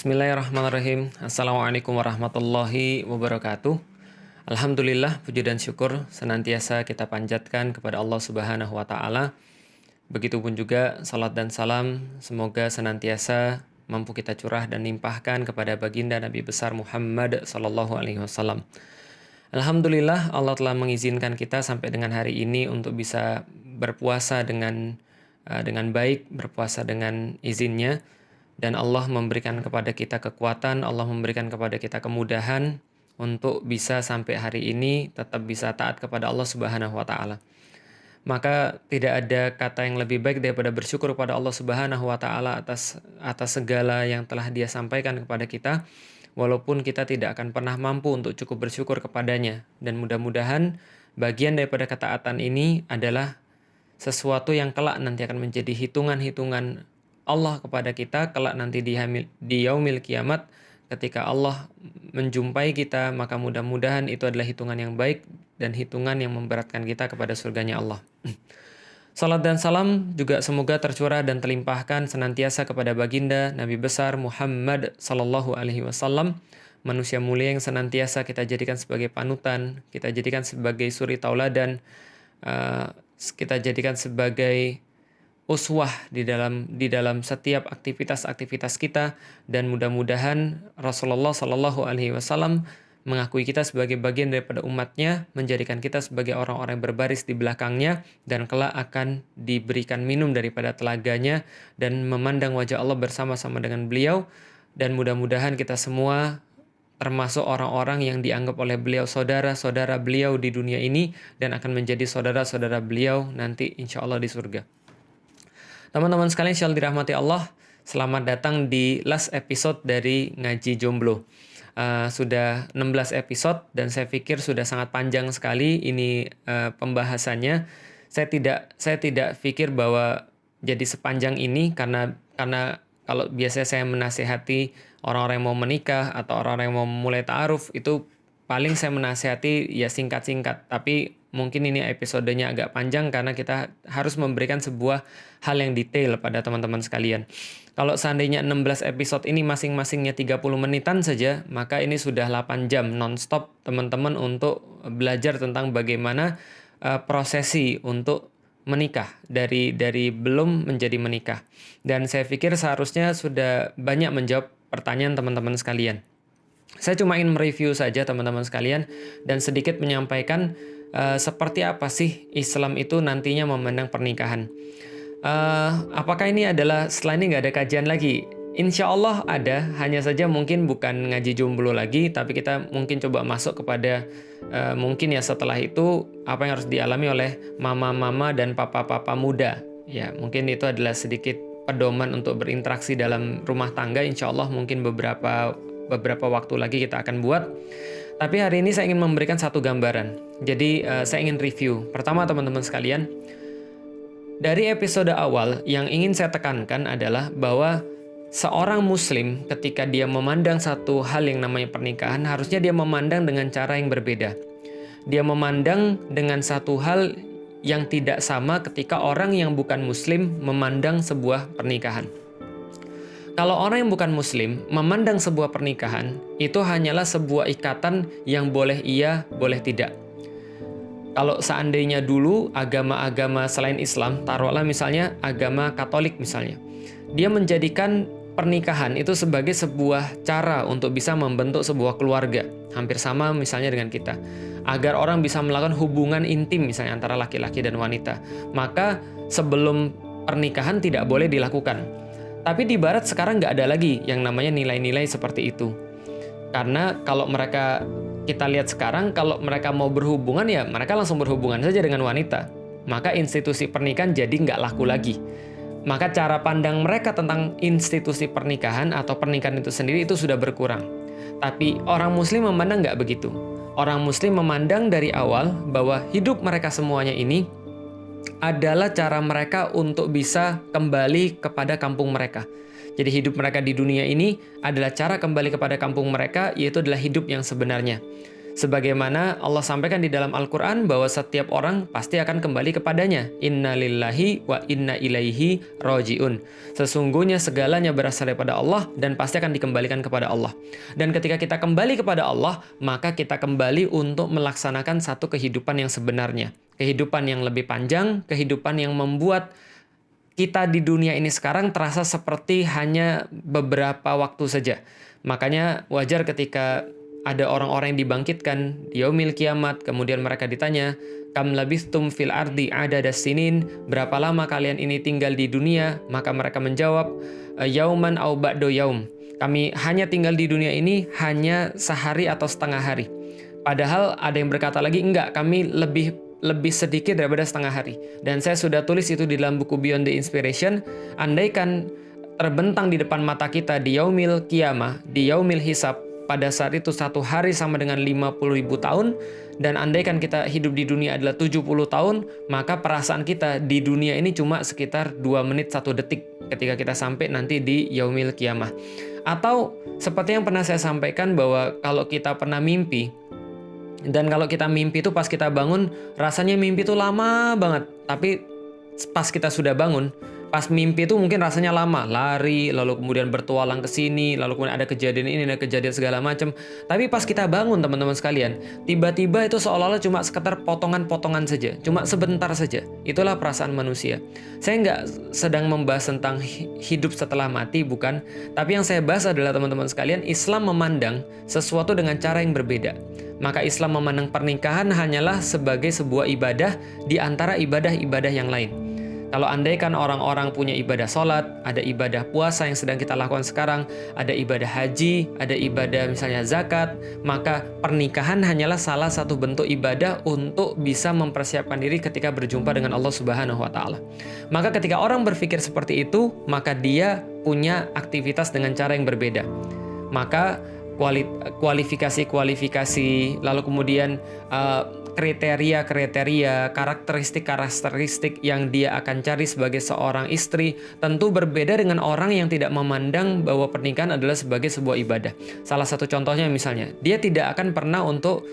Bismillahirrahmanirrahim. Assalamualaikum warahmatullahi wabarakatuh. Alhamdulillah, puji dan syukur senantiasa kita panjatkan kepada Allah Subhanahu wa Ta'ala. Begitupun juga salat dan salam semoga senantiasa mampu kita curah dan limpahkan kepada baginda Nabi besar Muhammad sallallahu alaihi wasallam. Alhamdulillah, Allah telah mengizinkan kita sampai dengan hari ini untuk bisa berpuasa dengan baik, berpuasa dengan izinnya. Dan Allah memberikan kepada kita kekuatan, Allah memberikan kepada kita kemudahan untuk bisa sampai hari ini tetap bisa taat kepada Allah Subhanahu wa Ta'ala. Maka tidak ada kata yang lebih baik daripada bersyukur kepada Allah Subhanahu wa Ta'ala atas segala yang telah Dia sampaikan kepada kita, walaupun kita tidak akan pernah mampu untuk cukup bersyukur kepadanya. Dan mudah-mudahan bagian daripada ketaatan ini adalah sesuatu yang kelak nanti akan menjadi hitungan-hitungan Allah kepada kita kelak nanti di yaumil kiamat, ketika Allah menjumpai kita, maka mudah-mudahan itu adalah hitungan yang baik dan hitungan yang memberatkan kita kepada surganya Allah. Salat dan salam juga semoga tercurah dan terlimpahkan senantiasa kepada baginda Nabi besar Muhammad sallallahu alaihi wasallam, manusia mulia yang senantiasa kita jadikan sebagai panutan, kita jadikan sebagai suri tauladan, kita jadikan sebagai uswah di dalam setiap aktivitas kita, dan mudah-mudahan Rasulullah Shallallahu Alaihi Wasallam mengakui kita sebagai bagian daripada umatnya, menjadikan kita sebagai orang-orang yang berbaris di belakangnya, dan kelak akan diberikan minum daripada telaganya dan memandang wajah Allah bersama-sama dengan beliau. Dan mudah-mudahan kita semua termasuk orang-orang yang dianggap oleh beliau saudara-saudara beliau di dunia ini, dan akan menjadi saudara-saudara beliau nanti insya Allah di surga. Teman-teman sekalian insyaallah dirahmati Allah, selamat datang di last episode dari Ngaji Jomblo. Sudah 16 episode dan saya pikir sudah sangat panjang sekali ini pembahasannya. Saya tidak pikir bahwa jadi sepanjang ini karena kalau biasanya saya menasihati orang-orang yang mau menikah atau orang-orang yang mau memulai ta'aruf, itu paling saya menasihati ya singkat-singkat, tapi mungkin ini episodenya agak panjang karena kita harus memberikan sebuah hal yang detail pada teman-teman sekalian. Kalau seandainya 16 episode ini masing-masingnya 30 menitan saja, maka ini sudah 8 jam non-stop teman-teman untuk belajar tentang bagaimana prosesi untuk menikah dari belum menjadi menikah. Dan saya pikir seharusnya sudah banyak menjawab pertanyaan teman-teman sekalian. Saya cuma ingin mereview saja teman-teman sekalian dan sedikit menyampaikan seperti apa sih Islam itu nantinya memandang pernikahan. Apakah ini adalah setelah ini nggak ada kajian lagi? Insya Allah ada, hanya saja mungkin bukan ngaji jomblo lagi, tapi kita mungkin coba masuk kepada mungkin ya setelah itu apa yang harus dialami oleh mama-mama dan papa-papa muda. Ya, mungkin itu adalah sedikit pedoman untuk berinteraksi dalam rumah tangga. Insya Allah mungkin beberapa waktu lagi kita akan buat. Tapi hari ini saya ingin memberikan satu gambaran. Jadi saya ingin review. Pertama teman-teman sekalian, dari episode awal yang ingin saya tekankan adalah bahwa seorang muslim ketika dia memandang satu hal yang namanya pernikahan, harusnya dia memandang dengan cara yang berbeda. Dia memandang dengan satu hal yang tidak sama ketika orang yang bukan muslim memandang sebuah pernikahan. Kalau orang yang bukan muslim memandang sebuah pernikahan, itu hanyalah sebuah ikatan yang boleh iya, boleh tidak. Kalau seandainya dulu agama-agama selain Islam, taruhlah misalnya agama Katolik misalnya, dia menjadikan pernikahan itu sebagai sebuah cara untuk bisa membentuk sebuah keluarga. Hampir sama misalnya dengan kita. Agar orang bisa melakukan hubungan intim misalnya antara laki-laki dan wanita. Maka sebelum pernikahan tidak boleh dilakukan. Tapi di barat sekarang nggak ada lagi yang namanya nilai-nilai seperti itu. Karena kalau kita lihat sekarang, kalau mereka mau berhubungan ya mereka langsung berhubungan saja dengan wanita. Maka institusi pernikahan jadi nggak laku lagi. Maka cara pandang mereka tentang institusi pernikahan atau pernikahan itu sendiri itu sudah berkurang. Tapi orang muslim memandang nggak begitu. Orang muslim memandang dari awal bahwa hidup mereka semuanya ini adalah cara mereka untuk bisa kembali kepada kampung mereka. Jadi hidup mereka di dunia ini adalah cara kembali kepada kampung mereka, yaitu adalah hidup yang sebenarnya. Sebagaimana Allah sampaikan di dalam Al-Quran bahwa setiap orang pasti akan kembali kepadanya. Inna lillahi wa inna ilaihi roji'un. Sesungguhnya segalanya berasal daripada Allah dan pasti akan dikembalikan kepada Allah. Dan ketika kita kembali kepada Allah, maka kita kembali untuk melaksanakan satu kehidupan yang sebenarnya. Kehidupan yang lebih panjang, kehidupan yang membuat kita di dunia ini sekarang terasa seperti hanya beberapa waktu saja. Makanya wajar ketika ada orang-orang yang dibangkitkan di yaumil kiamat, kemudian mereka ditanya, kam labithtum fil ardi adada sinin, berapa lama kalian ini tinggal di dunia? Maka mereka menjawab, yauman au ba'do yaum. Kami hanya tinggal di dunia ini hanya sehari atau setengah hari. Padahal ada yang berkata lagi, enggak, kami lebih sedikit daripada setengah hari. Dan saya sudah tulis itu di dalam buku Beyond the Inspiration, andaikan terbentang di depan mata kita di yaumil kiamah, di yaumil hisab, pada saat itu satu hari sama dengan 50.000 tahun, dan andaikan kita hidup di dunia adalah 70 tahun, maka perasaan kita di dunia ini cuma sekitar 2 menit 1 detik ketika kita sampai nanti di yaumil kiamah. Atau seperti yang pernah saya sampaikan bahwa kalau kita pernah mimpi, dan kalau kita mimpi itu pas kita bangun, rasanya mimpi itu lama banget, tapi pas kita sudah bangun, pas mimpi itu mungkin rasanya lama, lari, lalu kemudian bertualang ke sini, lalu kemudian ada kejadian ini, ada kejadian segala macam. Tapi pas kita bangun teman-teman sekalian, tiba-tiba itu seolah-olah cuma sekedar potongan-potongan saja, cuma sebentar saja. Itulah perasaan manusia. Saya nggak sedang membahas tentang hidup setelah mati, bukan. Tapi yang saya bahas adalah teman-teman sekalian, Islam memandang sesuatu dengan cara yang berbeda. Maka Islam memandang pernikahan hanyalah sebagai sebuah ibadah di antara ibadah-ibadah yang lain. Kalau andaikan orang-orang punya ibadah sholat, ada ibadah puasa yang sedang kita lakukan sekarang, ada ibadah haji, ada ibadah misalnya zakat, maka pernikahan hanyalah salah satu bentuk ibadah untuk bisa mempersiapkan diri ketika berjumpa dengan Allah Subhanahu wa Ta'ala. Maka ketika orang berpikir seperti itu, maka dia punya aktivitas dengan cara yang berbeda. Maka kualifikasi, lalu kemudian kriteria, karakteristik yang dia akan cari sebagai seorang istri tentu berbeda dengan orang yang tidak memandang bahwa pernikahan adalah sebagai sebuah ibadah. Salah satu contohnya misalnya, dia tidak akan pernah untuk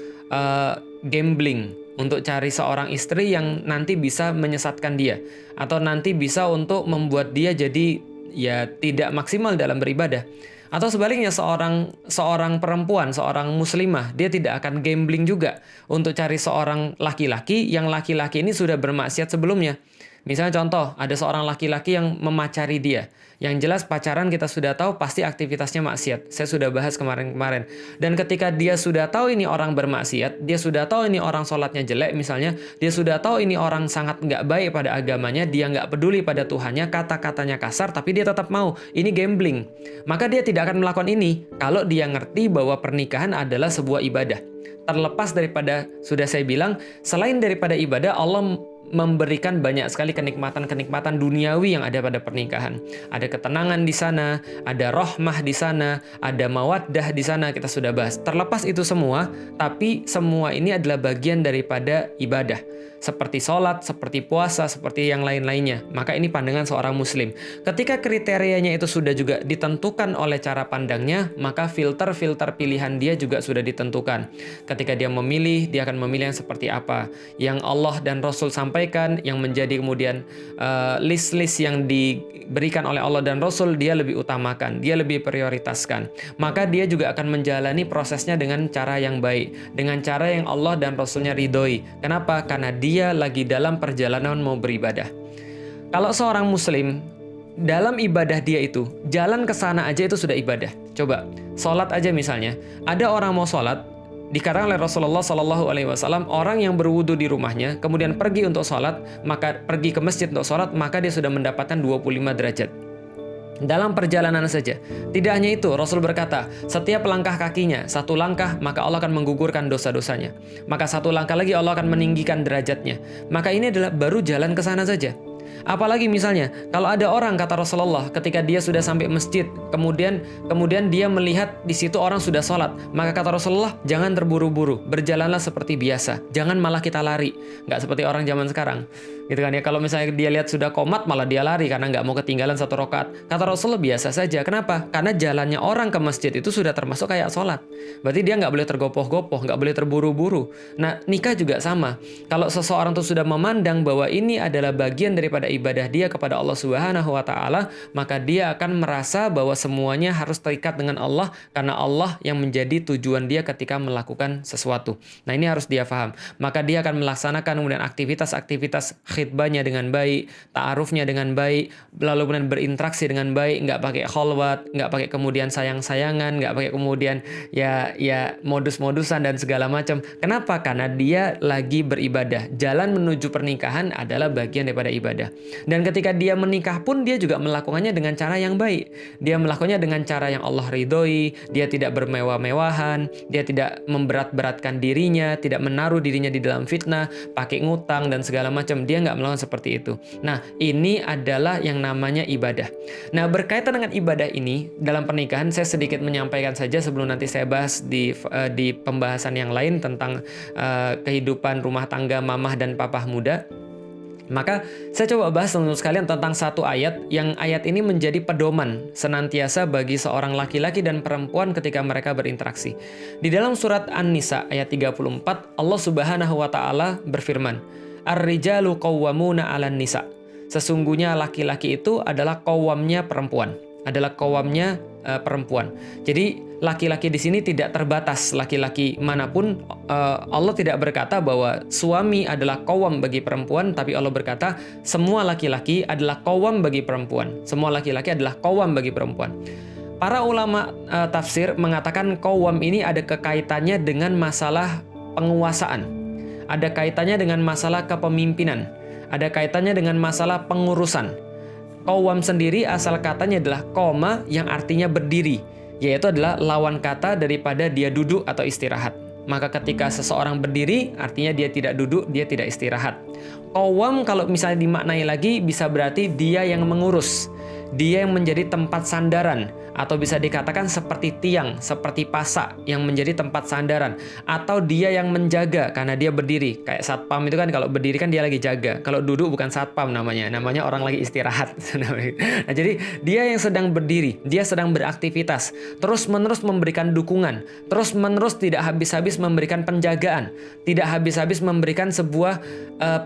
gambling, untuk cari seorang istri yang nanti bisa menyesatkan dia, atau nanti bisa untuk membuat dia jadi ya tidak maksimal dalam beribadah. Atau sebaliknya seorang perempuan, seorang muslimah, dia tidak akan gambling juga untuk cari seorang laki-laki yang laki-laki ini sudah bermaksiat sebelumnya. Misalnya contoh, ada seorang laki-laki yang memacari dia. Yang jelas pacaran kita sudah tahu pasti aktivitasnya maksiat. Saya sudah bahas kemarin-kemarin. Dan ketika dia sudah tahu ini orang bermaksiat, dia sudah tahu ini orang sholatnya jelek misalnya, dia sudah tahu ini orang sangat nggak baik pada agamanya, dia nggak peduli pada Tuhannya, kata-katanya kasar, tapi dia tetap mau. Ini gambling. Maka dia tidak akan melakukan ini kalau dia ngerti bahwa pernikahan adalah sebuah ibadah. Terlepas daripada, sudah saya bilang, selain daripada ibadah, Allah memberikan banyak sekali kenikmatan-kenikmatan duniawi yang ada pada pernikahan. Ada ketenangan di sana, ada rahmah di sana, ada mawaddah di sana, kita sudah bahas. Terlepas itu semua, tapi semua ini adalah bagian daripada ibadah. Seperti sholat, seperti puasa, seperti yang lain-lainnya. Maka ini pandangan seorang muslim. Ketika kriterianya itu sudah juga ditentukan oleh cara pandangnya, maka filter-filter pilihan dia juga sudah ditentukan. Ketika dia memilih, dia akan memilih yang seperti apa. Yang Allah dan Rasul sampaikan, yang menjadi kemudian list-list yang diberikan oleh Allah dan Rasul, dia lebih utamakan, dia lebih prioritaskan. Maka dia juga akan menjalani prosesnya dengan cara yang baik, dengan cara yang Allah dan Rasulnya ridhoi. Kenapa? Karena dia lagi dalam perjalanan mau beribadah. Kalau seorang muslim dalam ibadah dia itu, jalan ke sana aja itu sudah ibadah. Coba, sholat aja misalnya, ada orang mau sholat, dikatakan oleh Rasulullah SAW, orang yang berwudu di rumahnya, kemudian pergi untuk sholat, maka pergi ke masjid untuk sholat, maka dia sudah mendapatkan 25 derajat. Dalam perjalanan saja. Tidak hanya itu, Rasul berkata, setiap langkah kakinya, satu langkah, maka Allah akan menggugurkan dosa-dosanya. Maka satu langkah lagi Allah akan meninggikan derajatnya. Maka ini adalah baru jalan ke sana saja. Apalagi misalnya, kalau ada orang, kata Rasulullah, ketika dia sudah sampai masjid, kemudian dia melihat di situ orang sudah sholat, maka kata Rasulullah, jangan terburu-buru, berjalanlah seperti biasa, jangan malah kita lari, nggak seperti orang zaman sekarang, gitu kan ya. Kalau misalnya dia lihat sudah qomat, malah dia lari karena nggak mau ketinggalan 1 rakaat. Kata Rasulullah, biasa saja. Kenapa? Karena jalannya orang ke masjid itu sudah termasuk kayak sholat. Berarti dia nggak boleh tergopoh-gopoh, nggak boleh terburu-buru. Nah, nikah juga sama. Kalau seseorang tuh sudah memandang bahwa ini adalah bagian daripada ibadah dia kepada Allah Subhanahu wa Ta'ala, maka dia akan merasa bahwa semuanya harus terikat dengan Allah, karena Allah yang menjadi tujuan dia ketika melakukan sesuatu. Nah, ini harus dia paham. Maka dia akan melaksanakan kemudian aktivitas-aktivitas khitbahnya dengan baik, ta'arufnya dengan baik, lalu kemudian berinteraksi dengan baik, nggak pakai kholwat, nggak pakai kemudian sayang-sayangan, nggak pakai kemudian ya modus-modusan dan segala macam. Kenapa? Karena dia lagi beribadah. Jalan menuju pernikahan adalah bagian daripada ibadah. Dan ketika dia menikah pun dia juga melakukannya dengan cara yang baik. Dia melakukannya dengan cara yang Allah ridhoi, dia tidak bermewah-mewahan, dia tidak memberat-beratkan dirinya, tidak menaruh dirinya di dalam fitnah, pakai ngutang dan segala macam. Dia nggak melakukan seperti itu. Nah, ini adalah yang namanya ibadah. Nah, berkaitan dengan ibadah ini dalam pernikahan, saya sedikit menyampaikan saja sebelum nanti saya bahas di pembahasan yang lain tentang kehidupan rumah tangga mamah dan papah muda. Maka saya coba bahas teman-teman sekalian tentang satu ayat, yang ayat ini menjadi pedoman senantiasa bagi seorang laki-laki dan perempuan ketika mereka berinteraksi. Di dalam surat An-Nisa ayat 34, Allah Subhanahu wa Ta'ala berfirman, "Ar-rijalu qawwamuna 'alan nisa." Sesungguhnya laki-laki itu adalah qawwamnya perempuan, adalah qawwamnya perempuan. Jadi laki-laki di sini tidak terbatas laki-laki manapun. Allah tidak berkata bahwa suami adalah qawwam bagi perempuan, tapi Allah berkata semua laki-laki adalah qawwam bagi perempuan. Semua laki-laki adalah qawwam bagi perempuan. Para ulama tafsir mengatakan qawwam ini ada kekaitannya dengan masalah penguasaan, ada kaitannya dengan masalah kepemimpinan, ada kaitannya dengan masalah pengurusan. Qawwam sendiri asal katanya adalah qoma, yang artinya berdiri, yaitu adalah lawan kata daripada dia duduk atau istirahat. Maka ketika seseorang berdiri, artinya dia tidak duduk, dia tidak istirahat. Qawwam kalau misalnya dimaknai lagi bisa berarti dia yang mengurus, dia yang menjadi tempat sandaran, atau bisa dikatakan seperti tiang, seperti pasak yang menjadi tempat sandaran, atau dia yang menjaga karena dia berdiri. Kayak satpam itu kan kalau berdiri kan dia lagi jaga, kalau duduk bukan satpam namanya orang lagi istirahat. Nah, jadi dia yang sedang berdiri, dia sedang beraktivitas, terus-menerus memberikan dukungan, terus-menerus tidak habis-habis memberikan penjagaan, tidak habis-habis memberikan sebuah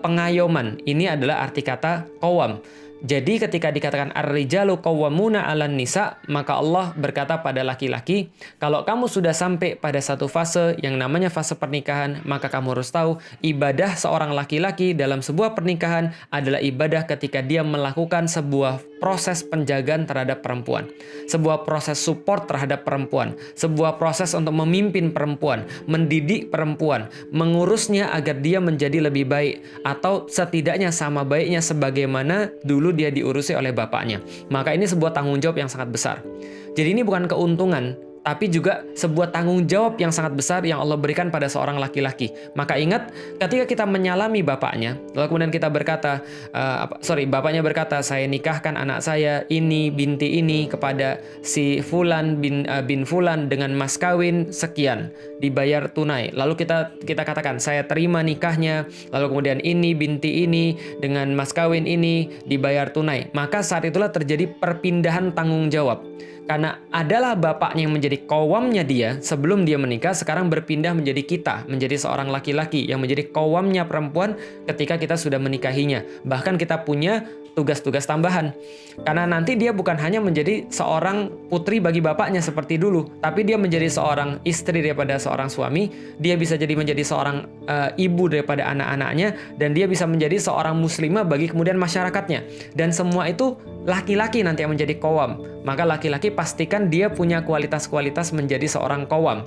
pengayoman. Ini adalah arti kata qawwam. Jadi ketika dikatakan ar-rijalu qawwamuna 'alan nisa, maka Allah berkata pada laki-laki, kalau kamu sudah sampai pada satu fase yang namanya fase pernikahan, maka kamu harus tahu ibadah seorang laki-laki dalam sebuah pernikahan adalah ibadah ketika dia melakukan sebuah proses penjagaan terhadap perempuan, sebuah proses support terhadap perempuan, sebuah proses untuk memimpin perempuan, mendidik perempuan, mengurusnya agar dia menjadi lebih baik, atau setidaknya sama baiknya sebagaimana dulu dia diurusi oleh bapaknya. Maka ini sebuah tanggung jawab yang sangat besar. Jadi ini bukan keuntungan, tapi juga sebuah tanggung jawab yang sangat besar yang Allah berikan pada seorang laki-laki. Maka ingat, ketika kita menyalami bapaknya, lalu kemudian kita berkata, bapaknya berkata, saya nikahkan anak saya ini, binti ini kepada si Fulan bin Fulan dengan mas kawin sekian, dibayar tunai. Lalu kita katakan, saya terima nikahnya, lalu kemudian ini binti ini dengan mas kawin ini dibayar tunai. Maka saat itulah terjadi perpindahan tanggung jawab. Karena adalah bapaknya yang menjadi qawwamnya dia sebelum dia menikah, sekarang berpindah menjadi kita, menjadi seorang laki-laki yang menjadi qawwamnya perempuan ketika kita sudah menikahinya. Bahkan kita punya tugas-tugas tambahan. Karena nanti dia bukan hanya menjadi seorang putri bagi bapaknya seperti dulu, tapi dia menjadi seorang istri daripada seorang suami, dia bisa jadi menjadi seorang ibu daripada anak-anaknya, dan dia bisa menjadi seorang muslimah bagi kemudian masyarakatnya. Dan semua itu laki-laki nanti yang menjadi qawwam. Maka laki-laki pastikan dia punya kualitas-kualitas menjadi seorang qawwam,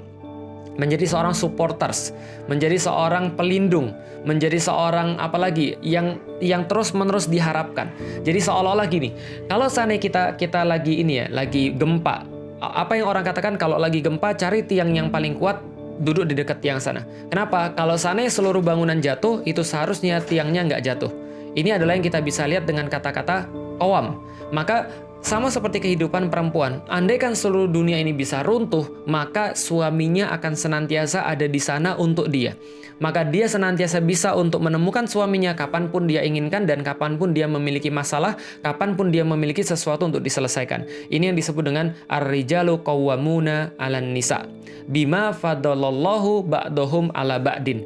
menjadi seorang supporters, menjadi seorang pelindung, menjadi seorang apalagi yang terus-menerus diharapkan. Jadi seolah-olah gini, kalau seandainya kita lagi lagi gempa, apa yang orang katakan kalau lagi gempa cari tiang yang paling kuat, duduk di dekat tiang sana. Kenapa? Kalau seandainya seluruh bangunan jatuh, itu seharusnya tiangnya nggak jatuh. Ini adalah yang kita bisa lihat dengan kata-kata qawam. Maka sama seperti kehidupan perempuan, andaikan seluruh dunia ini bisa runtuh, maka suaminya akan senantiasa ada di sana untuk dia. Maka dia senantiasa bisa untuk menemukan suaminya kapanpun dia inginkan dan kapanpun dia memiliki masalah, kapanpun dia memiliki sesuatu untuk diselesaikan. Ini yang disebut dengan ar-rijalu qawwamuna 'alan nisa. Bima fadalallahu ba'dahum 'ala ba'din.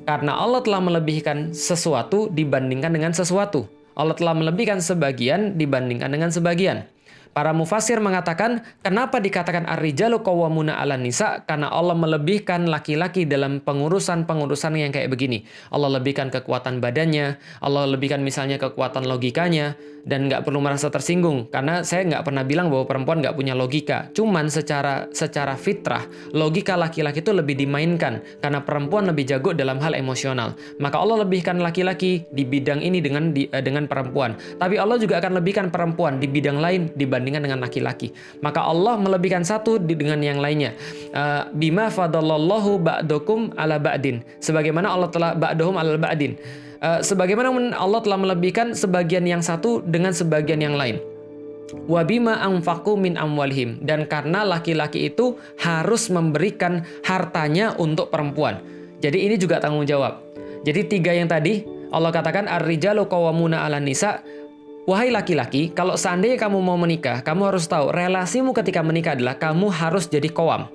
Karena Allah telah melebihkan sesuatu dibandingkan dengan sesuatu. Allah telah melebihkan sebagian dibandingkan dengan sebagian. Para mufassir mengatakan, kenapa dikatakan ar-rijalu qawwamuna 'alan nisa? Karena Allah melebihkan laki-laki dalam pengurusan-pengurusan yang kayak begini. Allah lebihkan kekuatan badannya, Allah lebihkan misalnya kekuatan logikanya, dan nggak perlu merasa tersinggung. Karena saya nggak pernah bilang bahwa perempuan nggak punya logika. Cuman secara fitrah, logika laki-laki itu lebih dimainkan. Karena perempuan lebih jago dalam hal emosional. Maka Allah lebihkan laki-laki di bidang ini dengan perempuan. Tapi Allah juga akan lebihkan perempuan di bidang lain dibandingkan dengan laki-laki. Maka Allah melebihkan satu dengan yang lainnya. Bima fadalallahu ba'dakum 'ala ba'din. Sebagaimana Allah telah ba'dahum 'ala ba'din. Sebagaimana Allah telah melebihkan sebagian yang satu dengan sebagian yang lain. Wabima anfaqu min amwalihim, dan karena laki-laki itu harus memberikan hartanya untuk perempuan. Jadi ini juga tanggung jawab. Jadi 3 yang tadi Allah katakan ar-rijalu qawwamuna 'alan nisa. Wahai laki-laki, kalau seandainya kamu mau menikah, kamu harus tahu relasimu ketika menikah adalah kamu harus jadi qawwam.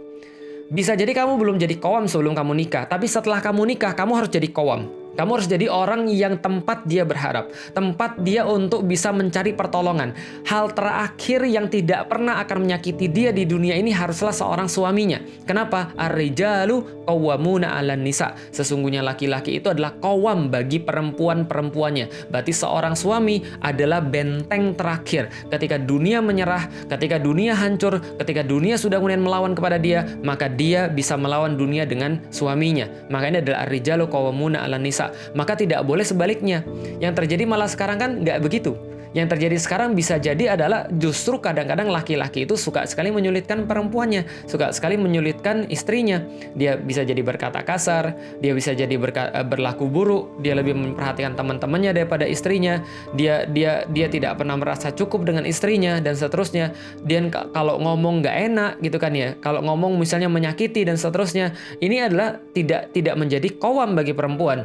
Bisa jadi kamu belum jadi qawwam sebelum kamu nikah, tapi setelah kamu nikah kamu harus jadi qawwam. Kamu harus jadi orang yang tempat dia berharap, tempat dia untuk bisa mencari pertolongan. Hal terakhir yang tidak pernah akan menyakiti dia di dunia ini haruslah seorang suaminya. Kenapa? Ar-rijalu qawwamuna 'alan nisa. Sesungguhnya laki-laki itu adalah qawwam bagi perempuan-perempuannya. Berarti seorang suami adalah benteng terakhir. Ketika dunia menyerah, ketika dunia hancur, ketika dunia sudah kemudian melawan kepada dia, maka dia bisa melawan dunia dengan suaminya. Maka ini adalah ar-rijalu qawwamuna 'alan nisa. Maka tidak boleh sebaliknya. Yang terjadi malah sekarang kan nggak begitu. Yang terjadi sekarang bisa jadi adalah justru kadang-kadang laki-laki itu suka sekali menyulitkan perempuannya, suka sekali menyulitkan istrinya. Dia bisa jadi berkata kasar, dia bisa jadi berlaku buruk, dia lebih memperhatikan teman-temannya daripada istrinya, dia tidak pernah merasa cukup dengan istrinya dan seterusnya. Dan kalau ngomong nggak enak gitu kan ya, kalau ngomong misalnya menyakiti dan seterusnya, ini adalah tidak menjadi qawwam bagi perempuan.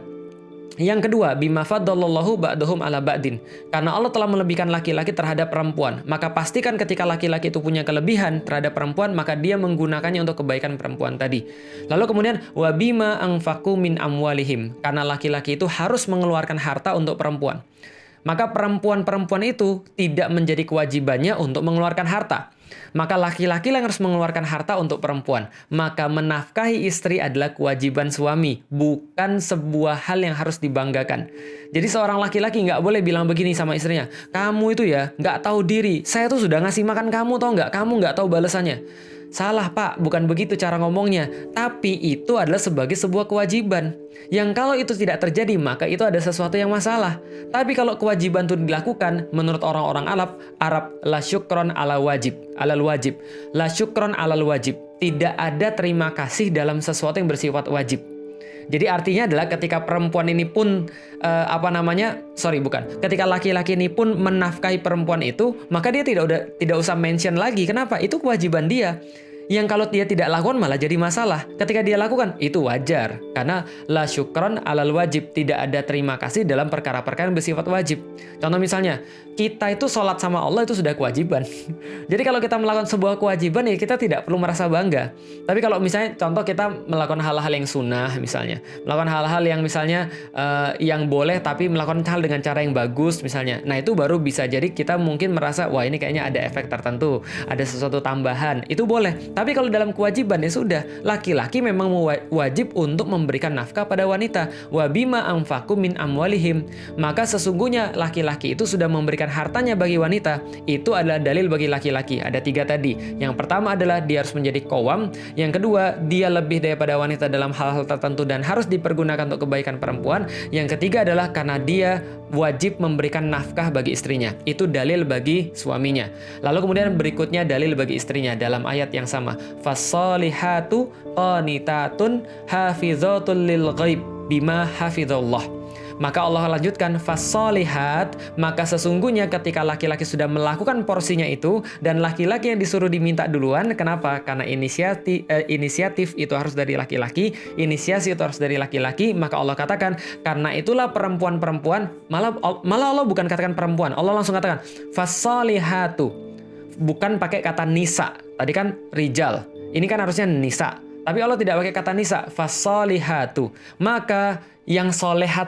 Yang kedua, bima faddallallahu ba'dahum 'ala ba'din. Karena Allah telah melebihkan laki-laki terhadap perempuan, maka pastikan ketika laki-laki itu punya kelebihan terhadap perempuan, maka dia menggunakannya untuk kebaikan perempuan tadi. Lalu kemudian wa bima anfaqu min amwalihim. Karena laki-laki itu harus mengeluarkan harta untuk perempuan. Maka perempuan-perempuan itu tidak menjadi kewajibannya untuk mengeluarkan harta. Maka laki-laki yang harus mengeluarkan harta untuk perempuan. Maka menafkahi istri adalah kewajiban suami, bukan sebuah hal yang harus dibanggakan. Jadi seorang laki-laki nggak boleh bilang begini sama istrinya, kamu itu ya nggak tahu diri, saya tuh sudah ngasih makan kamu tau nggak, kamu nggak tahu balasannya. Salah Pak, bukan begitu cara ngomongnya. Tapi itu adalah sebagai sebuah kewajiban. Yang kalau itu tidak terjadi, maka itu ada sesuatu yang masalah. Tapi kalau kewajiban itu dilakukan, menurut orang-orang Arab, la syukron alal wajib. La syukron alal wajib. Tidak ada terima kasih dalam sesuatu yang bersifat wajib. Jadi artinya adalah ketika perempuan ini pun ketika laki-laki ini pun menafkahi perempuan itu, maka dia tidak usah mention lagi. Kenapa? Itu kewajiban dia. Yang kalau dia tidak lakukan malah jadi masalah. Ketika dia lakukan, itu wajar. Karena la syukron alal wajib. Tidak ada terima kasih dalam perkara-perkara yang bersifat wajib. Contoh misalnya, kita itu sholat sama Allah itu sudah kewajiban. Jadi kalau kita melakukan sebuah kewajiban, ya kita tidak perlu merasa bangga. Tapi kalau misalnya, contoh kita melakukan hal-hal yang sunnah misalnya. Melakukan hal-hal yang misalnya yang boleh, tapi melakukan hal dengan cara yang bagus misalnya. Nah itu baru bisa jadi kita mungkin merasa, wah ini kayaknya ada efek tertentu. Ada sesuatu tambahan. Itu boleh. Tapi kalau dalam kewajiban ya sudah, laki-laki memang wajib untuk memberikan nafkah pada wanita. Wa bima anfaqu min amwalihim. Maka sesungguhnya laki-laki itu sudah memberikan hartanya bagi wanita. Itu adalah dalil bagi laki-laki. Ada 3 tadi. Yang pertama adalah dia harus menjadi qawwam. Yang kedua, dia lebih daripada wanita dalam hal-hal tertentu dan harus dipergunakan untuk kebaikan perempuan. Yang ketiga adalah karena dia wajib memberikan nafkah bagi istrinya. Itu dalil bagi suaminya. Lalu kemudian berikutnya dalil bagi istrinya dalam ayat yang sama. Fassalihatu qanitatun hafizatul lil ghaib bima hafizallah. Maka Allah lanjutkan, fasolihat, maka sesungguhnya ketika laki-laki sudah melakukan porsinya itu, dan laki-laki yang disuruh diminta duluan, kenapa? Karena inisiatif itu harus dari laki-laki, inisiasi itu harus dari laki-laki, maka Allah katakan, karena itulah perempuan-perempuan, malah Allah bukan katakan perempuan, Allah langsung katakan, fasolihatu, bukan pakai kata nisa, tadi kan rijal, ini kan harusnya nisa, tapi Allah tidak pakai kata nisa, fasolihatu, maka yang solehat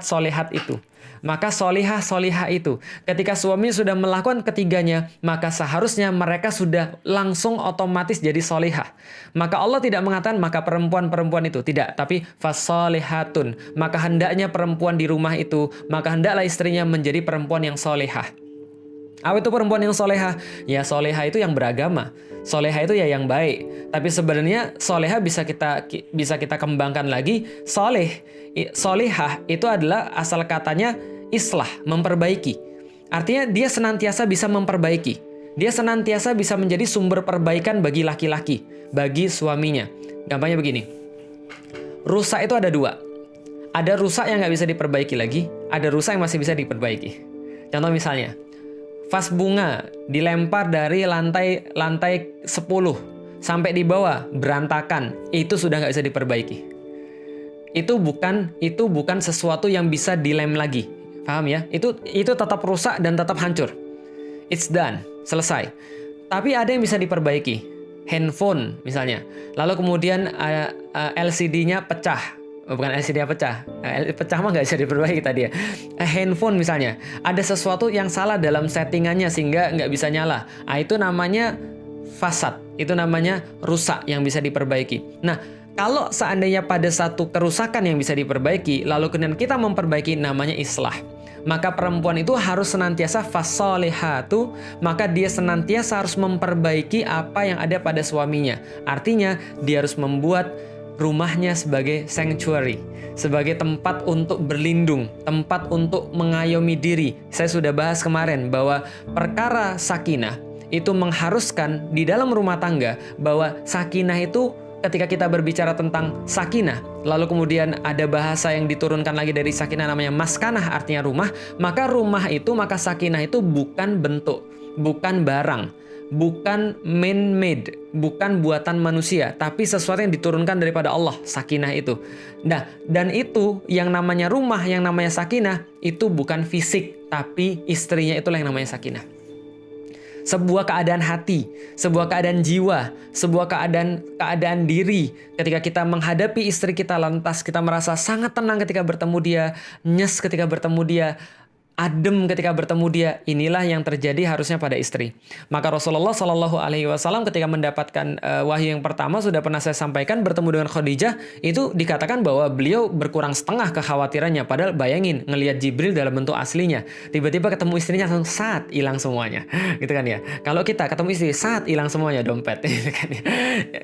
itu. Maka solihah itu. Ketika suami sudah melakukan ketiganya, maka seharusnya mereka sudah langsung otomatis jadi solihah. Maka Allah tidak mengatakan maka perempuan-perempuan itu. Tidak, tapi fasolihatun. Maka hendaknya perempuan di rumah itu, maka hendaklah istrinya menjadi perempuan yang solihah. Apa itu perempuan yang solehah? Ya solehah itu yang beragama. Solehah itu ya yang baik. Tapi sebenarnya solehah bisa kita kembangkan lagi. Solehah itu adalah asal katanya islah, memperbaiki. Artinya dia senantiasa bisa memperbaiki. Dia senantiasa bisa menjadi sumber perbaikan bagi laki-laki, bagi suaminya. Gampangnya begini. Rusak itu ada dua. Ada rusak yang nggak bisa diperbaiki lagi. Ada rusak yang masih bisa diperbaiki. Contoh misalnya, vas bunga dilempar dari lantai 10 sampai di bawah berantakan, itu sudah nggak bisa diperbaiki. Itu bukan sesuatu yang bisa dilem lagi, paham ya? Itu tetap rusak dan tetap hancur. It's done, selesai. Tapi ada yang bisa diperbaiki, handphone misalnya. Lalu kemudian LCD-nya pecah. Bukan LCD pecah. Pecah mah nggak bisa diperbaiki tadi ya. Handphone misalnya. Ada sesuatu yang salah dalam settingannya sehingga nggak bisa nyala. Itu namanya fasad. Itu namanya rusak yang bisa diperbaiki. Nah, kalau seandainya pada satu kerusakan yang bisa diperbaiki, lalu kemudian kita memperbaiki, namanya islah. Maka perempuan itu harus senantiasa fasolihatu, maka dia senantiasa harus memperbaiki apa yang ada pada suaminya. Artinya, dia harus membuat rumahnya sebagai sanctuary, sebagai tempat untuk berlindung, tempat untuk mengayomi diri. Saya sudah bahas kemarin bahwa perkara sakinah itu mengharuskan di dalam rumah tangga bahwa sakinah itu ketika kita berbicara tentang sakinah, lalu kemudian ada bahasa yang diturunkan lagi dari sakinah namanya maskanah, artinya rumah, maka sakinah itu bukan bentuk, bukan barang, bukan man-made, bukan buatan manusia, tapi sesuatu yang diturunkan daripada Allah, sakinah itu. Nah, dan itu yang namanya rumah, yang namanya sakinah, itu bukan fisik, tapi istrinya itulah yang namanya sakinah. Sebuah keadaan hati, sebuah keadaan jiwa, sebuah keadaan diri. Ketika kita menghadapi istri kita, lantas kita merasa sangat tenang ketika bertemu dia, nyes ketika bertemu dia, adem ketika bertemu dia. Inilah yang terjadi harusnya pada istri. Maka Rasulullah Shallallahu Alaihi Wasallam ketika mendapatkan wahyu yang pertama, sudah pernah saya sampaikan, bertemu dengan Khadijah, itu dikatakan bahwa beliau berkurang setengah kekhawatirannya. Padahal bayangin ngelihat Jibril dalam bentuk aslinya, tiba-tiba ketemu istrinya langsung saat hilang semuanya, gitu kan ya. Kalau kita ketemu istri saat hilang semuanya dompet, gitu kan ya.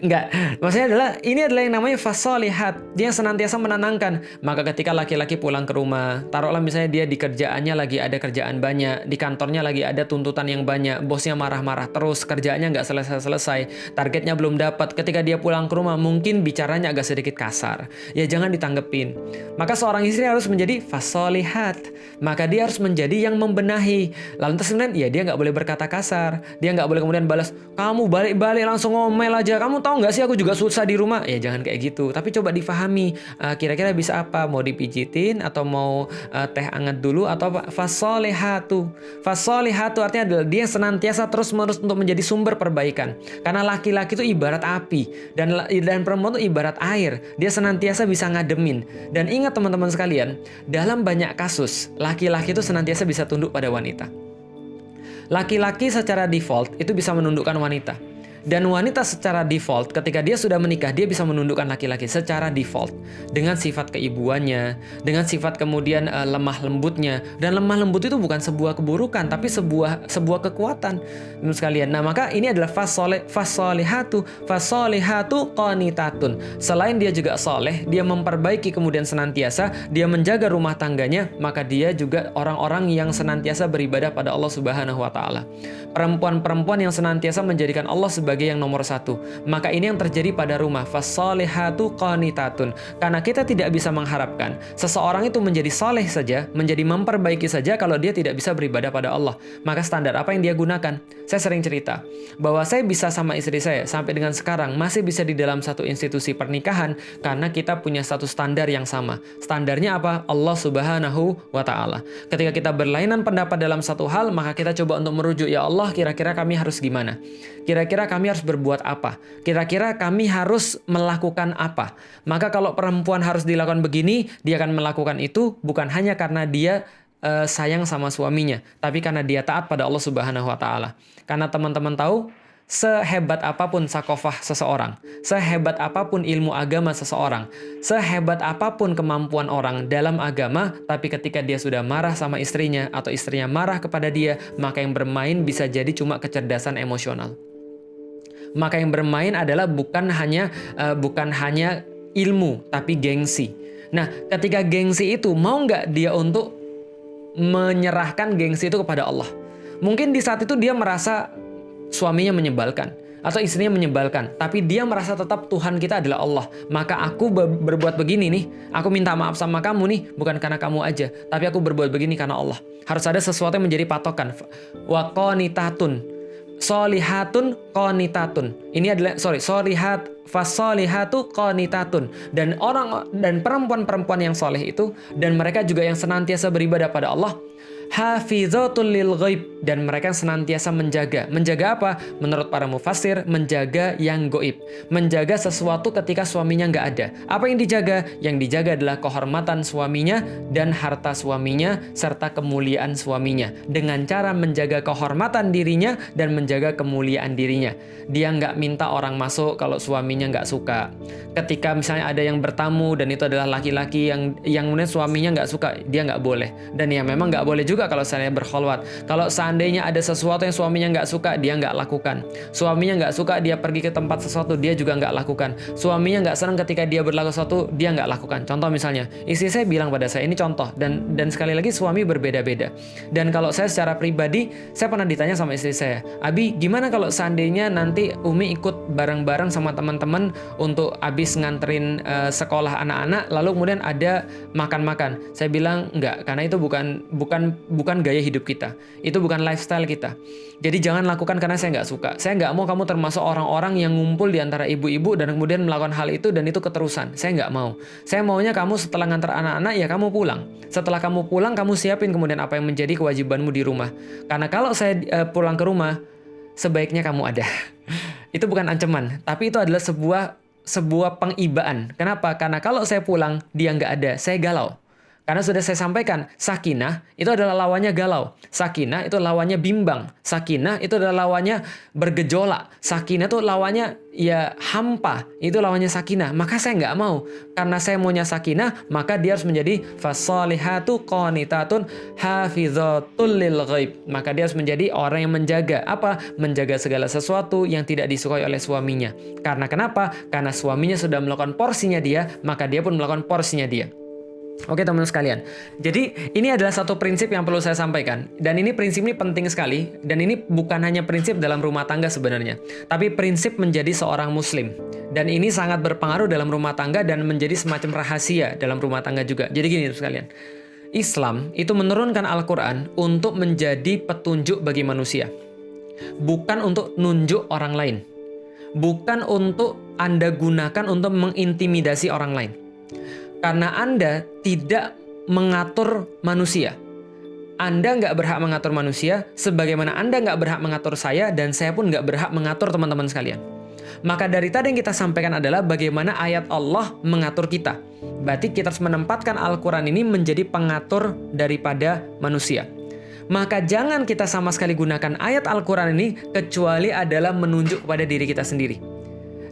Enggak, maksudnya ini adalah yang namanya fasolihat. Dia senantiasa menenangkan. Maka ketika laki-laki pulang ke rumah, taruhlah misalnya dia di kerjaannya lagi ada kerjaan banyak, di kantornya lagi ada tuntutan yang banyak, bosnya marah-marah terus, kerjaannya nggak selesai-selesai, targetnya belum dapat. Ketika dia pulang ke rumah, mungkin bicaranya agak sedikit kasar. Ya jangan ditanggepin. Maka seorang istri harus menjadi fasolihat. Maka dia harus menjadi yang membenahi. Lalu kemudian, ya dia nggak boleh berkata kasar. Dia nggak boleh kemudian balas, kamu balik-balik langsung ngomel aja. Kamu tahu nggak sih aku juga susah di rumah? Ya jangan kayak gitu. Tapi coba difahami. Kira-kira bisa apa? Mau dipijitin atau mau teh hangat dulu atau apa? Fasolihatu artinya adalah dia senantiasa terus-menerus untuk menjadi sumber perbaikan. Karena laki-laki itu ibarat api dan perempuan itu ibarat air. Dia senantiasa bisa ngademin. Dan ingat teman-teman sekalian, dalam banyak kasus laki-laki itu senantiasa bisa tunduk pada wanita. Laki-laki secara default itu bisa menundukkan wanita. Dan wanita secara default ketika dia sudah menikah, dia bisa menundukkan laki-laki secara default dengan sifat keibuannya, dengan sifat kemudian lemah lembutnya. Dan lemah lembut itu bukan sebuah keburukan, tapi sebuah kekuatan, teman sekalian. Nah, maka ini adalah fasolihatu qanitatun. Selain dia juga soleh, dia memperbaiki kemudian senantiasa, dia menjaga rumah tangganya, maka dia juga orang-orang yang senantiasa beribadah pada Allah Subhanahu wa taala. Perempuan-perempuan yang senantiasa menjadikan Allah sebagai sebagai yang nomor satu. Maka ini yang terjadi pada rumah. Fassolihatu qanitatun. Karena kita tidak bisa mengharapkan seseorang itu menjadi soleh saja, menjadi memperbaiki saja kalau dia tidak bisa beribadah pada Allah. Maka standar apa yang dia gunakan? Saya sering cerita bahwa saya bisa sama istri saya sampai dengan sekarang masih bisa di dalam satu institusi pernikahan karena kita punya satu standar yang sama. Standarnya apa? Allah Subhanahu wa Ta'ala. Ketika kita berlainan pendapat dalam satu hal, maka kita coba untuk merujuk, ya Allah, kira-kira kami harus gimana? Kira-kira kami harus berbuat apa? Kira-kira kami harus melakukan apa? Maka kalau perempuan harus dilakukan begini, dia akan melakukan itu bukan hanya karena dia sayang sama suaminya, tapi karena dia taat pada Allah Subhanahu wa Ta'ala. Karena teman-teman tahu, sehebat apapun sakofah seseorang, sehebat apapun ilmu agama seseorang, sehebat apapun kemampuan orang dalam agama, tapi ketika dia sudah marah sama istrinya atau istrinya marah kepada dia, maka yang bermain bisa jadi cuma kecerdasan emosional. Maka yang bermain adalah bukan hanya ilmu, tapi gengsi. Nah, ketika gengsi itu, mau nggak dia untuk menyerahkan gengsi itu kepada Allah? Mungkin di saat itu dia merasa suaminya menyebalkan atau istrinya menyebalkan, tapi dia merasa tetap Tuhan kita adalah Allah. Maka aku berbuat begini nih, aku minta maaf sama kamu nih, bukan karena kamu aja, tapi aku berbuat begini karena Allah. Harus ada sesuatu yang menjadi patokan. Wa qanitatun, solihatun qanitatun. Ini adalah solihat, fasolihatu qanitatun. Dan perempuan-perempuan yang soleh itu, dan mereka juga yang senantiasa beribadah pada Allah, hafizatul lil ghaib, dan mereka senantiasa menjaga. Menjaga apa? Menurut para mufassir, menjaga yang gaib. Menjaga sesuatu ketika suaminya nggak ada. Apa yang dijaga? Yang dijaga adalah kehormatan suaminya dan harta suaminya serta kemuliaan suaminya. Dengan cara menjaga kehormatan dirinya dan menjaga kemuliaan dirinya. Dia nggak minta orang masuk kalau suaminya nggak suka. Ketika misalnya ada yang bertamu dan itu adalah laki-laki yang kemudian suaminya nggak suka, dia nggak boleh. Dan ya memang nggak boleh juga kalau saya berkholwat. Kalau seandainya ada sesuatu yang suaminya nggak suka, dia nggak lakukan. Suaminya nggak suka dia pergi ke tempat sesuatu, dia juga nggak lakukan. Suaminya nggak senang ketika dia berlaku sesuatu, dia nggak lakukan. Contoh misalnya, istri saya bilang pada saya, ini contoh, dan sekali lagi suami berbeda-beda. Dan kalau saya secara pribadi, saya pernah ditanya sama istri saya, Abi, gimana kalau seandainya nanti Umi ikut bareng-bareng sama teman-teman untuk habis nganterin sekolah anak-anak, lalu kemudian ada makan-makan. Saya bilang enggak, karena itu bukan gaya hidup kita. Itu bukan lifestyle kita. Jadi jangan lakukan karena saya nggak suka. Saya nggak mau kamu termasuk orang-orang yang ngumpul di antara ibu-ibu dan kemudian melakukan hal itu dan itu keterusan. Saya nggak mau. Saya maunya kamu setelah ngantar anak-anak, ya kamu pulang. Setelah kamu pulang, kamu siapin kemudian apa yang menjadi kewajibanmu di rumah. Karena kalau saya pulang ke rumah, sebaiknya kamu ada. Itu bukan ancaman, tapi itu adalah sebuah pengibaan. Kenapa? Karena kalau saya pulang, dia nggak ada, saya galau. Karena sudah saya sampaikan, sakinah itu adalah lawannya galau. Sakinah itu lawannya bimbang. Sakinah itu adalah lawannya bergejolak. Sakinah itu lawannya ya hampa. Itu lawannya sakinah. Maka saya nggak mau. Karena saya maunya sakinah, maka dia harus menjadi fasolihatu qanitatun hafizatul lil ghaib. Maka dia harus menjadi orang yang menjaga. Apa? Menjaga segala sesuatu yang tidak disukai oleh suaminya. Karena kenapa? Karena suaminya sudah melakukan porsinya dia, maka dia pun melakukan porsinya dia. Oke teman-teman sekalian, jadi ini adalah satu prinsip yang perlu saya sampaikan. Dan ini prinsip ini penting sekali. Dan ini bukan hanya prinsip dalam rumah tangga sebenarnya, tapi prinsip menjadi seorang muslim. Dan ini sangat berpengaruh dalam rumah tangga dan menjadi semacam rahasia dalam rumah tangga juga. Jadi gini teman-teman sekalian, Islam itu menurunkan Al-Quran untuk menjadi petunjuk bagi manusia, bukan untuk nunjuk orang lain, bukan untuk Anda gunakan untuk mengintimidasi orang lain. Karena Anda tidak mengatur manusia. Anda nggak berhak mengatur manusia, sebagaimana Anda nggak berhak mengatur saya, dan saya pun nggak berhak mengatur teman-teman sekalian. Maka dari tadi yang kita sampaikan adalah bagaimana ayat Allah mengatur kita. Berarti kita harus menempatkan Al-Quran ini menjadi pengatur daripada manusia. Maka jangan kita sama sekali gunakan ayat Al-Quran ini kecuali adalah menunjuk kepada diri kita sendiri.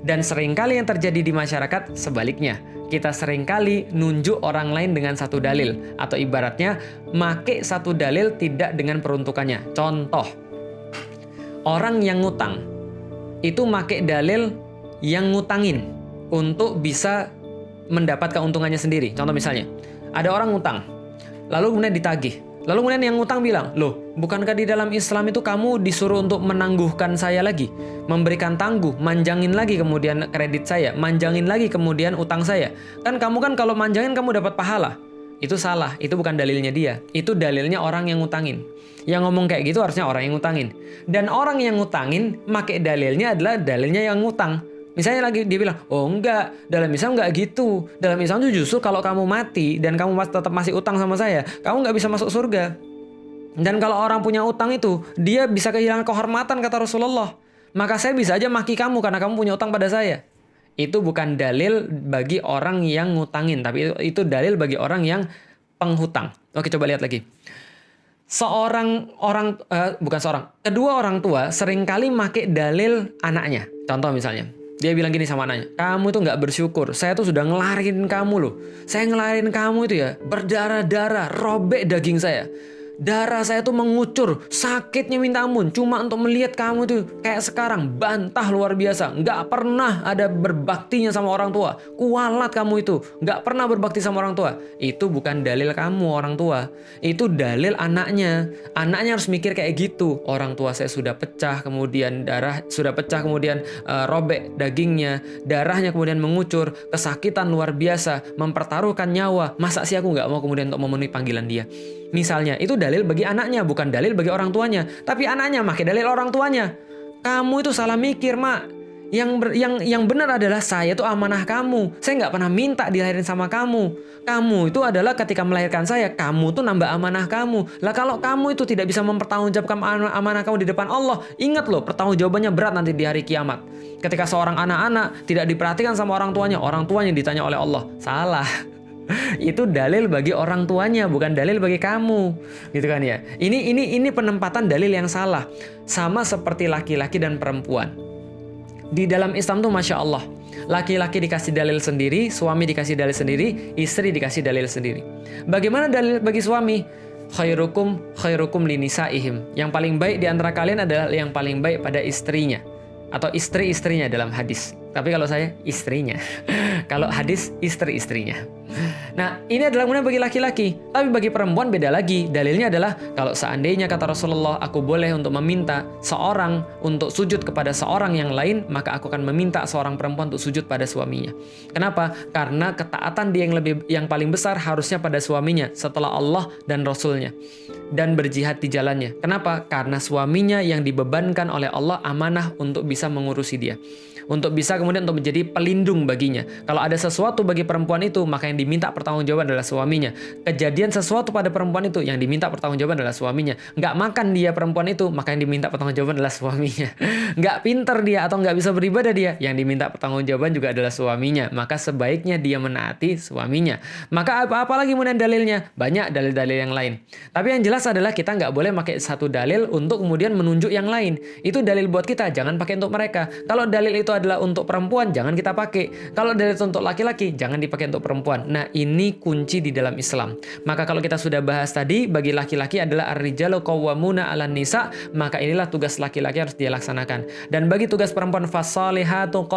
Dan seringkali yang terjadi di masyarakat sebaliknya. Kita seringkali nunjuk orang lain dengan satu dalil. Atau ibaratnya, make satu dalil tidak dengan peruntukannya. Contoh, orang yang ngutang, itu make dalil yang ngutangin untuk bisa mendapat keuntungannya sendiri. Contoh misalnya, ada orang ngutang, lalu kemudian ditagih. Lalu kemudian yang ngutang bilang, loh, bukankah di dalam Islam itu kamu disuruh untuk menangguhkan saya lagi, memberikan tangguh, manjangin lagi kemudian kredit saya, manjangin lagi kemudian utang saya. Kan kamu kan kalau manjangin kamu dapat pahala. Itu salah, itu bukan dalilnya dia. Itu dalilnya orang yang ngutangin. Yang ngomong kayak gitu harusnya orang yang ngutangin. Dan orang yang ngutangin, make dalilnya adalah dalilnya yang ngutang. Misalnya lagi dia bilang, oh enggak, dalam Islam enggak gitu. Dalam Islam itu justru kalau kamu mati dan kamu tetap masih utang sama saya, kamu nggak bisa masuk surga. Dan kalau orang punya utang itu, dia bisa kehilangan kehormatan kata Rasulullah. Maka saya bisa aja maki kamu karena kamu punya utang pada saya. Itu bukan dalil bagi orang yang ngutangin, tapi itu dalil bagi orang yang penghutang. Oke, coba lihat lagi. Kedua orang tua seringkali make dalil anaknya. Contoh misalnya, dia bilang gini sama anaknya, kamu itu nggak bersyukur, saya tuh sudah ngelarin kamu loh. Saya ngelarin kamu itu ya, berdarah-darah, robek daging saya. Darah saya tuh mengucur, sakitnya minta ampun. Cuma untuk melihat kamu tuh kayak sekarang, bantah luar biasa. Nggak pernah ada berbaktinya sama orang tua. Kualat kamu itu, nggak pernah berbakti sama orang tua. Itu bukan dalil kamu orang tua. Itu dalil anaknya. Anaknya harus mikir kayak gitu. Orang tua saya sudah pecah, kemudian darah sudah pecah, kemudian robek dagingnya. Darahnya kemudian mengucur, kesakitan luar biasa, mempertaruhkan nyawa. Masa sih aku nggak mau kemudian untuk memenuhi panggilan dia? Misalnya, itu dalil bagi anaknya, bukan dalil bagi orang tuanya. Tapi anaknya pakai dalil orang tuanya. Kamu itu salah mikir, Mak. Yang benar adalah saya itu amanah kamu. Saya nggak pernah minta dilahirin sama kamu. Kamu itu adalah ketika melahirkan saya, kamu tuh nambah amanah kamu. Lah kalau kamu itu tidak bisa mempertanggungjawabkan amanah kamu di depan Allah, ingat loh, pertanggungjawabannya berat nanti di hari kiamat. Ketika seorang anak-anak tidak diperhatikan sama orang tuanya ditanya oleh Allah. Salah. Itu dalil bagi orang tuanya, bukan dalil bagi kamu, gitu kan ya. Ini penempatan dalil yang salah. Sama seperti laki-laki dan perempuan. Di dalam Islam tuh Masya Allah, laki-laki dikasih dalil sendiri, suami dikasih dalil sendiri, istri dikasih dalil sendiri. Bagaimana dalil bagi suami? Khairukum linisaihim. Yang paling baik di antara kalian adalah yang paling baik pada istrinya, atau istri-istrinya dalam hadis. Tapi kalau saya istrinya. Kalau hadis istri-istrinya. Nah, ini adalah kemudian bagi laki-laki. Tapi bagi perempuan beda lagi. Dalilnya adalah kalau seandainya kata Rasulullah, aku boleh untuk meminta seorang untuk sujud kepada seorang yang lain, maka aku akan meminta seorang perempuan untuk sujud pada suaminya. Kenapa? Karena ketaatan dia yang paling besar harusnya pada suaminya setelah Allah dan Rasulnya. Dan berjihad di jalannya. Kenapa? Karena suaminya yang dibebankan oleh Allah amanah untuk bisa mengurusi dia. Untuk bisa kemudian untuk menjadi pelindung baginya. Kalau ada sesuatu bagi perempuan itu, maka yang diminta pertanggungjawaban adalah suaminya. Kejadian sesuatu pada perempuan itu, yang diminta pertanggungjawaban adalah suaminya. Nggak makan dia perempuan itu, maka yang diminta pertanggungjawaban adalah suaminya. Nggak pinter dia atau nggak bisa beribadah dia, yang diminta pertanggungjawaban juga adalah suaminya. Maka sebaiknya dia menaati suaminya. Maka apa lagi kemudian dalilnya? Banyak dalil-dalil yang lain. Tapi yang jelas adalah kita nggak boleh pakai satu dalil untuk kemudian menunjuk yang lain. Itu dalil buat kita, jangan pakai untuk mereka. Kalau dalil itu adalah untuk perempuan, jangan kita pakai. Kalau dalil itu untuk laki-laki, jangan dipakai untuk perempuan. Nah, ini kunci di dalam Islam. Maka kalau kita sudah bahas tadi, bagi laki-laki adalah ar-rijalu qawwamuna 'alan nisa, maka inilah tugas laki-laki harus dia laksanakan. Dan bagi tugas perempuan, fasalihatu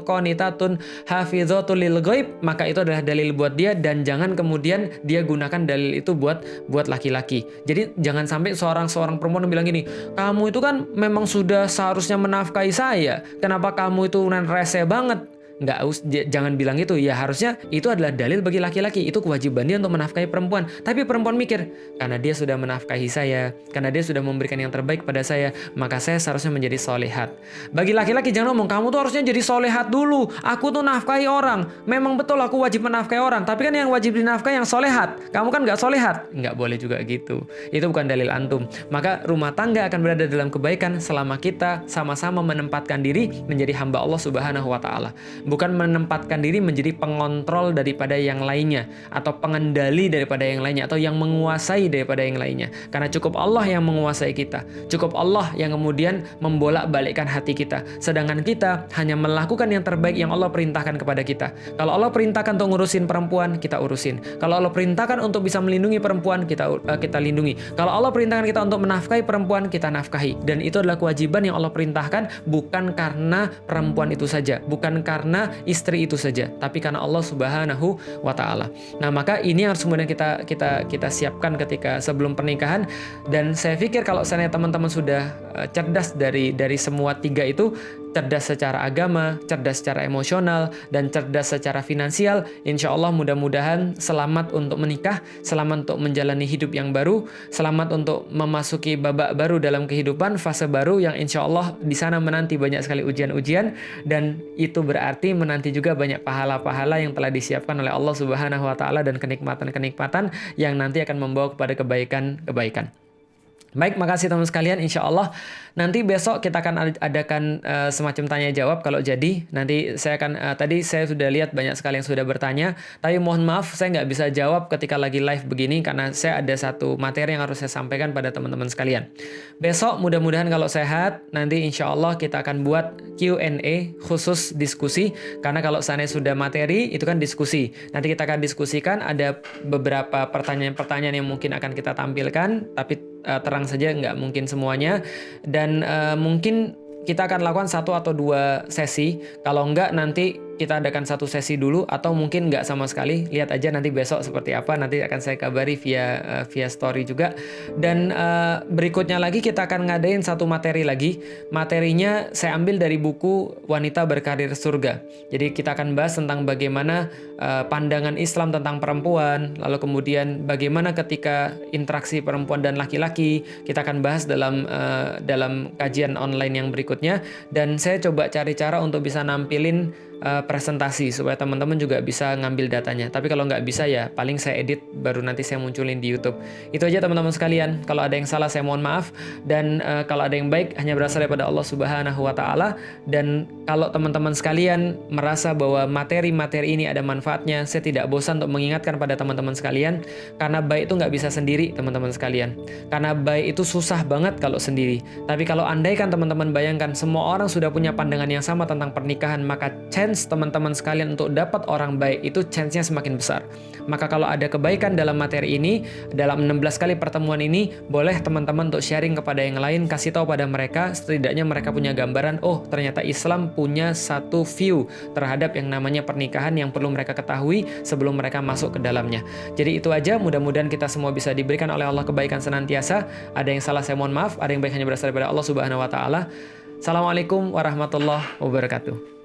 qanitatun hafidhatul lil ghaib, maka itu adalah dalil buat dia, dan jangan kemudian dia gunakan dalil itu buat laki-laki. Jadi jangan sampai seorang perempuan bilang gini, kamu itu kan memang sudah seharusnya menafkahi saya, kenapa kamu itu rese banget? Jangan bilang gitu. Ya harusnya itu adalah dalil bagi laki-laki. Itu kewajiban dia untuk menafkahi perempuan. Tapi perempuan mikir, karena dia sudah menafkahi saya, karena dia sudah memberikan yang terbaik pada saya, maka saya seharusnya menjadi solehat. Bagi laki-laki jangan ngomong, kamu tuh harusnya jadi solehat dulu. Aku tuh nafkahi orang. Memang betul aku wajib menafkahi orang. Tapi kan yang wajib dinafkahi yang solehat. Kamu kan nggak solehat. Nggak boleh juga gitu. Itu bukan dalil antum. Maka rumah tangga akan berada dalam kebaikan selama kita sama-sama menempatkan diri menjadi hamba Allah Subhanahu wa Ta'ala. Bukan menempatkan diri menjadi pengontrol daripada yang lainnya, atau pengendali daripada yang lainnya, atau yang menguasai daripada yang lainnya. Karena cukup Allah yang menguasai kita. Cukup Allah yang kemudian membolak-balikkan hati kita. Sedangkan kita hanya melakukan yang terbaik yang Allah perintahkan kepada kita. Kalau Allah perintahkan untuk ngurusin perempuan, kita urusin. Kalau Allah perintahkan untuk bisa melindungi perempuan, kita lindungi. Kalau Allah perintahkan kita untuk menafkahi perempuan, kita nafkahi. Dan itu adalah kewajiban yang Allah perintahkan, bukan karena perempuan itu saja. Bukan karena karena istri itu saja, tapi karena Allah Subhanahu wa Ta'ala. Nah, maka ini yang harus kemudian kita siapkan ketika sebelum pernikahan. Dan saya pikir kalau seandainya teman-teman sudah cerdas dari semua tiga itu, cerdas secara agama, cerdas secara emosional, dan cerdas secara finansial, insya Allah mudah-mudahan selamat untuk menikah, selamat untuk menjalani hidup yang baru, selamat untuk memasuki babak baru dalam kehidupan, fase baru yang insya Allah di sana menanti banyak sekali ujian-ujian, dan itu berarti menanti juga banyak pahala-pahala yang telah disiapkan oleh Allah Subhanahu wa Ta'ala dan kenikmatan-kenikmatan yang nanti akan membawa kepada kebaikan-kebaikan. Baik, makasih teman sekalian. Insya Allah nanti besok kita akan adakan semacam tanya jawab kalau jadi. Nanti saya akan, tadi saya sudah lihat banyak sekali yang sudah bertanya, tapi mohon maaf saya nggak bisa jawab ketika lagi live begini karena saya ada satu materi yang harus saya sampaikan pada teman-teman sekalian. Besok mudah-mudahan kalau sehat, nanti insya Allah kita akan buat Q&A khusus diskusi, karena kalau seandainya sudah materi itu kan diskusi. Nanti kita akan diskusikan, ada beberapa pertanyaan-pertanyaan yang mungkin akan kita tampilkan, tapi terang saja nggak mungkin semuanya, dan mungkin kita akan lakukan 1 atau 2 sesi. Kalau nggak nanti kita adakan 1 sesi dulu, atau mungkin nggak sama sekali. Lihat aja nanti besok seperti apa, nanti akan saya kabari via story juga. Dan berikutnya lagi kita akan ngadain 1 materi lagi. Materinya saya ambil dari buku Wanita Berkarir Surga. Jadi kita akan bahas tentang bagaimana pandangan Islam tentang perempuan, lalu kemudian bagaimana ketika interaksi perempuan dan laki-laki. Kita akan bahas dalam kajian online yang berikutnya, dan saya coba cari cara untuk bisa nampilin presentasi supaya teman-teman juga bisa ngambil datanya. Tapi kalau nggak bisa ya paling saya edit baru nanti saya munculin di YouTube. Itu aja teman-teman sekalian. Kalau ada yang salah saya mohon maaf, dan kalau ada yang baik hanya berasal daripada Allah Subhanahu wa Ta'ala. Dan kalau teman-teman sekalian merasa bahwa materi-materi ini ada manfaatnya, saya tidak bosan untuk mengingatkan pada teman-teman sekalian, karena baik itu nggak bisa sendiri teman-teman sekalian. Karena baik itu susah banget kalau sendiri. Tapi kalau andaikan teman-teman bayangkan semua orang sudah punya pandangan yang sama tentang pernikahan, maka chance teman-teman sekalian untuk dapat orang baik itu chance-nya semakin besar. Maka kalau ada kebaikan dalam materi ini, dalam 16 kali pertemuan ini, boleh teman-teman untuk sharing kepada yang lain, kasih tahu pada mereka, setidaknya mereka punya gambaran, oh ternyata Islam punya satu view terhadap yang namanya pernikahan yang perlu mereka ketahui sebelum mereka masuk ke dalamnya. Jadi itu aja, mudah-mudahan kita semua bisa diberikan oleh Allah kebaikan senantiasa. Ada yang salah saya mohon maaf, ada yang baik hanya berasal daripada Allah Subhanahu wa Ta'ala. Assalamualaikum warahmatullahi wabarakatuh.